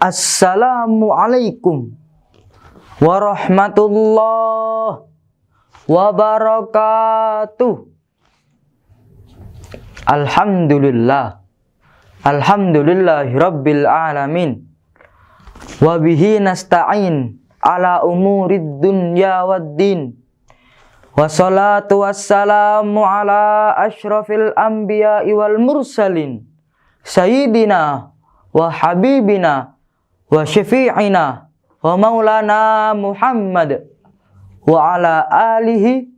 Assalamualaikum warahmatullahi wabarakatuh. Alhamdulillahi rabbil alamin. Wa bihi nasta'in ala umurid dunya waddin. Wassalatu wassalamu ala asyrafil anbiya'i wal mursalin sayyidina wa habibina wa syafi'ina wa maulana Muhammad wa ala alihi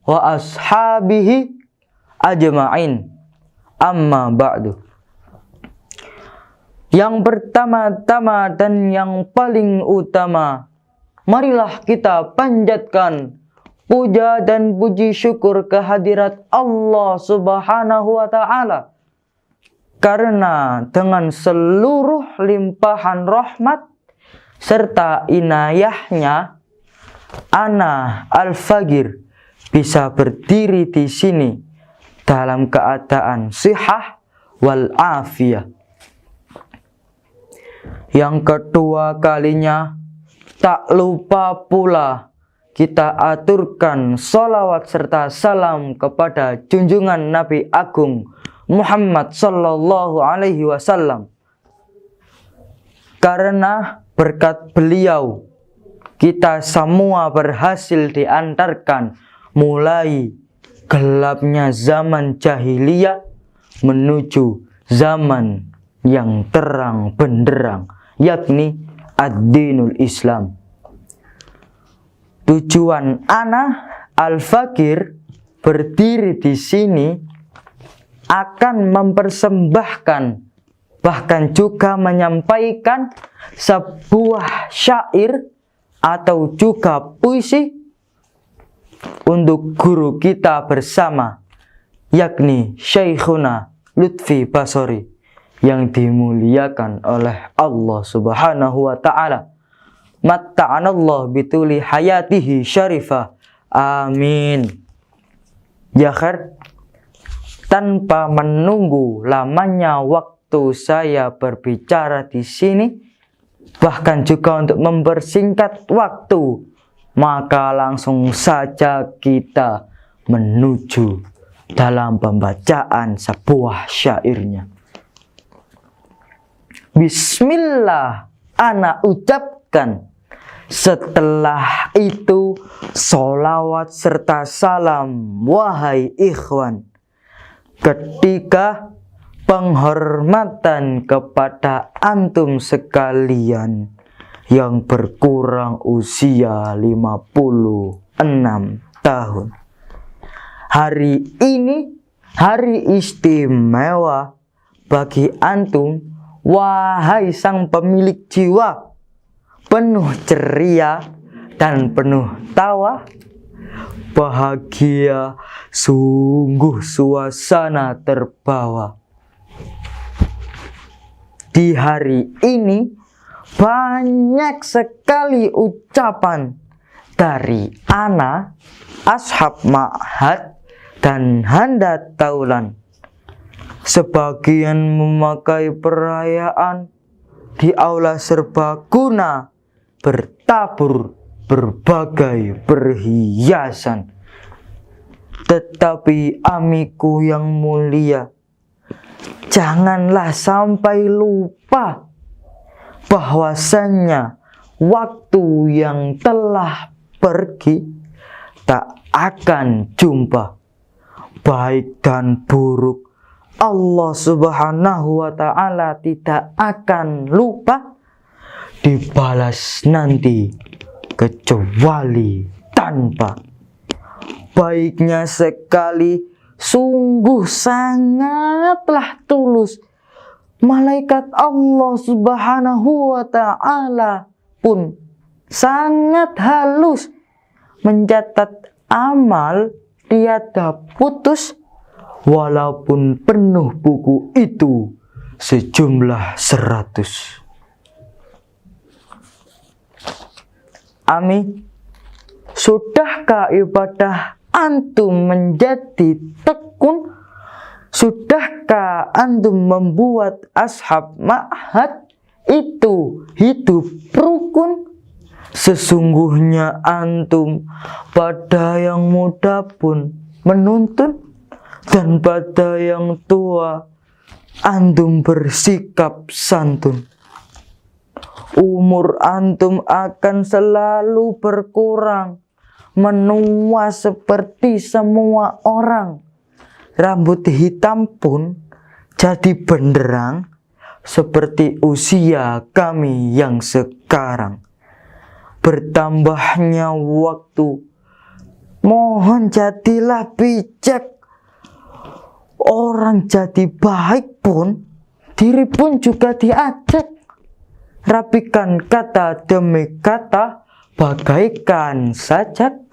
wa ashabihi ajma'in. Amma ba'du. Yang pertama-tama dan yang paling utama, marilah kita panjatkan puja dan puji syukur kehadirat Allah Subhanahu wa ta'ala. Karena dengan seluruh limpahan rahmat serta inayahnya, ana Al-Fagir bisa berdiri di sini dalam keadaan sihah wal afiyah. Yang kedua kalinya, tak lupa pula kita aturkan sholawat serta salam kepada junjungan Nabi Agung Muhammad sallallahu alaihi wasallam. Karena berkat beliau, kita semua berhasil diantarkan mulai gelapnya zaman jahiliyah menuju zaman yang terang benderang, yakni ad-dinul Islam. Tujuan ana Al-Fagir berdiri di sini akan mempersembahkan, bahkan juga menyampaikan sebuah syair atau juga puisi untuk guru kita bersama, yakni Syekhuna Lutfi Basori, yang dimuliakan oleh Allah Subhanahu wa ta'ala. Matta'anallah bituli hayatihi syarifah. Amin. Ya khair, tanpa menunggu lamanya waktu saya berbicara di sini, bahkan juga untuk mempersingkat waktu, maka langsung saja kita menuju dalam pembacaan sebuah syairnya. Bismillah ana ucapkan. Setelah itu sholawat serta salam, wahai ikhwan. Ketika penghormatan kepada antum sekalian yang berkurang usia 56 tahun. Hari ini hari istimewa bagi antum, wahai sang pemilik jiwa penuh ceria dan penuh tawa. Bahagia sungguh suasana terbawa. Di hari ini banyak sekali ucapan dari ana, ashab ma'had, dan Handad Taulan. Sebagian memakai perayaan di aula serbaguna bertabur berbagai perhiasan. Tetapi amiku yang mulia, janganlah sampai lupa bahwasannya waktu yang telah pergi tak akan jumpa. Baik dan buruk Allah Subhanahu wa ta'ala tidak akan lupa dibalas nanti, kecuali tanpa. Baiknya sekali, sungguh sangatlah tulus. Malaikat Allah Subhanahu wa ta'ala pun sangat halus mencatat amal tiada putus, walaupun penuh buku itu sejumlah 100. Amin. Sudahkah ibadah antum menjadi tekun Sudahkah antum membuat ashab ma'had itu hidup rukun? Sesungguhnya antum pada yang muda pun menuntun, dan pada yang tua antum bersikap santun. Umur antum akan selalu berkurang, menua seperti semua orang. Rambut hitam pun jadi benderang seperti usia kami yang sekarang. Bertambahnya waktu, mohon jadilah bijak. Orang jadi baik pun, diri pun juga diajak. Rapikan kata demi kata, bagaikan sajak.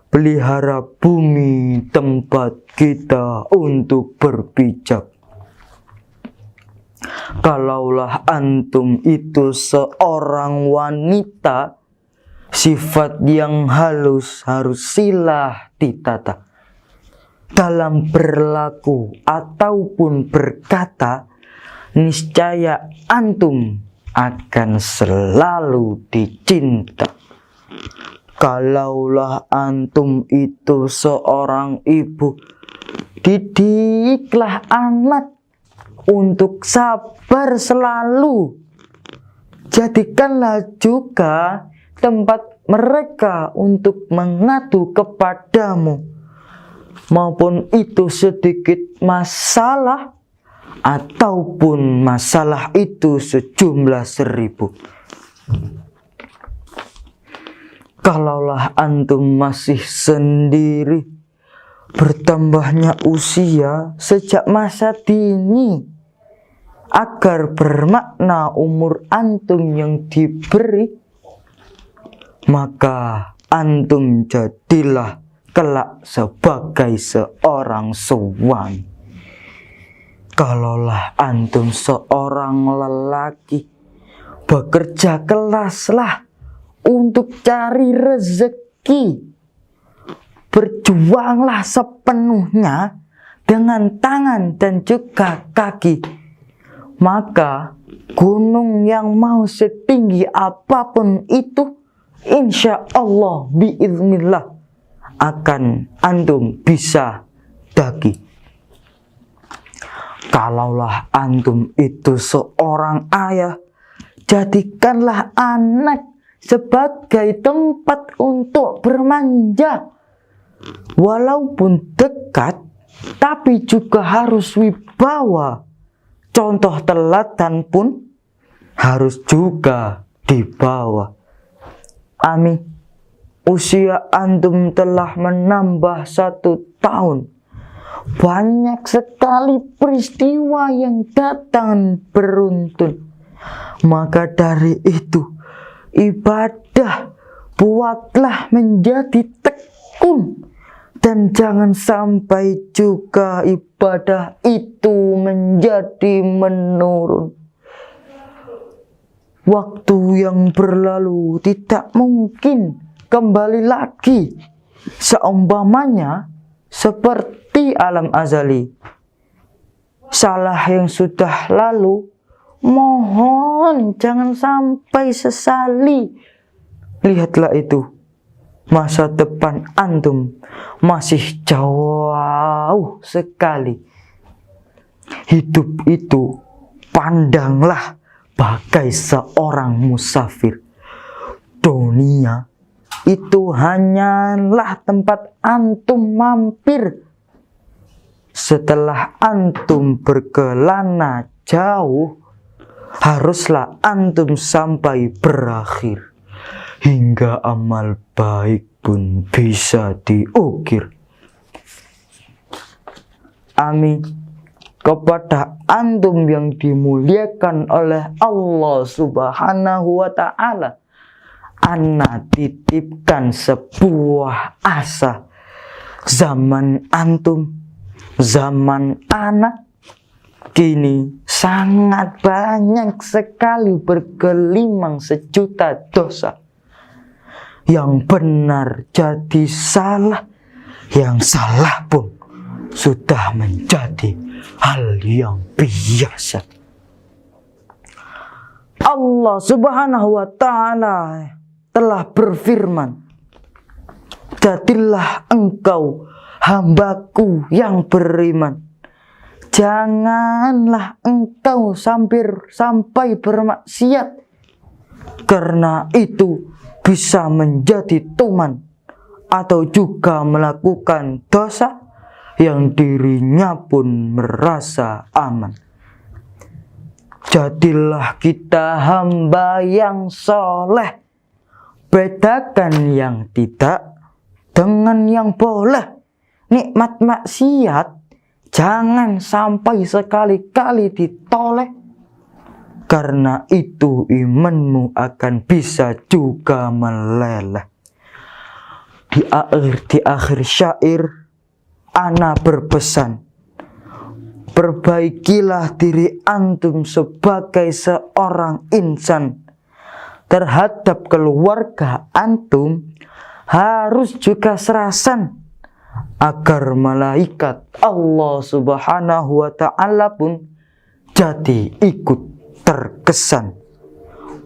Pelihara bumi tempat kita untuk berpijak. Kalaulah antum itu seorang wanita, sifat yang halus harus silah ditata. Dalam berlaku ataupun berkata, niscaya antum akan selalu dicinta. Kalaulah antum itu seorang ibu, didiklah anak untuk sabar selalu. Jadikanlah juga tempat mereka untuk mengadu kepadamu, maupun itu sedikit masalah ataupun masalah itu sejumlah 1000. Kalaulah antum masih sendiri, bertambahnya usia sejak masa dini, agar bermakna umur antum yang diberi, maka antum jadilah kelak sebagai seorang suami. Kalaulah antum seorang lelaki, bekerja kelaslah untuk cari rezeki. Berjuanglah sepenuhnya dengan tangan dan juga kaki. Maka gunung yang mau setinggi apapun itu, insya Allah biiznillah akan antum bisa daki. Kalaulah antum itu seorang ayah, jadikanlah anak sebagai tempat untuk bermanja. Walaupun dekat, tapi juga harus wibawa. Contoh teladan pun harus juga dibawa. Amin. Usia antum telah menambah 1 tahun. Banyak sekali peristiwa yang datang beruntun. Maka dari itu, ibadah buatlah menjadi tekun, dan jangan sampai juga ibadah itu menjadi menurun. Waktu yang berlalu tidak mungkin kembali lagi, seumpamanya seperti alam azali. Salah yang sudah lalu, mohon jangan sampai sesali. Lihatlah itu, masa depan antum masih jauh sekali. Hidup itu pandanglah bagai seorang musafir. Dunia itu hanyalah tempat antum mampir. Setelah antum berkelana jauh, haruslah antum sampai berakhir, hingga amal baik pun bisa diukir. Amin. Kepada antum yang dimuliakan oleh Allah Subhanahu wa ta'ala, ana titipkan sebuah asa. Zaman antum, zaman anak, kini sangat banyak sekali bergelimang sejuta dosa. Yang benar jadi salah, yang salah pun sudah menjadi hal yang biasa. Allah Subhanahu wa ta'ala telah berfirman, jadilah engkau hambaku yang beriman, janganlah engkau sampai bermaksiat, karena itu bisa menjadi tuman atau juga melakukan dosa yang dirinya pun merasa aman. Jadilah kita hamba yang soleh, bedakan yang tidak dengan yang boleh. Nikmat maksiat jangan sampai sekali-kali ditoleh, karena itu imanmu akan bisa juga meleleh. Di akhir syair ana berpesan, perbaikilah diri antum sebagai seorang insan. Terhadap keluarga antum harus juga serasan, agar malaikat Allah Subhanahu wa ta'ala pun jadi ikut terkesan.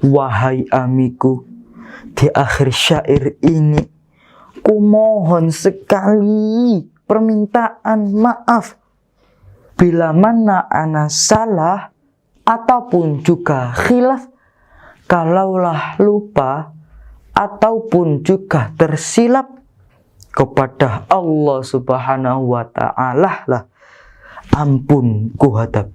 Wahai amiku, di akhir syair ini kumohon sekali permintaan maaf bila mana ana salah ataupun juga khilaf, kalaulah lupa ataupun juga tersilap, kepada Allah Subhanahu wa ta'ala lah ampun kuhadap.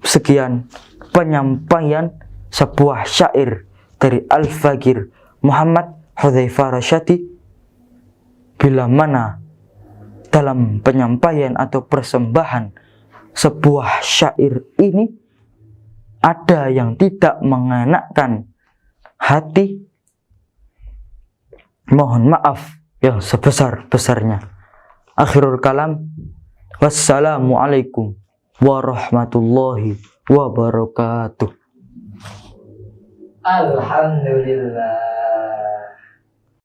Sekian penyampaian sebuah syair dari Al-Faqir Muhammad Hudzaifah Rasyadi. Bila mana dalam penyampaian atau persembahan sebuah syair ini ada yang tidak mengenakkan hati, mohon maaf yang sebesar-besarnya. Akhirul kalam, wassalamualaikum warahmatullahi wabarakatuh. Alhamdulillah.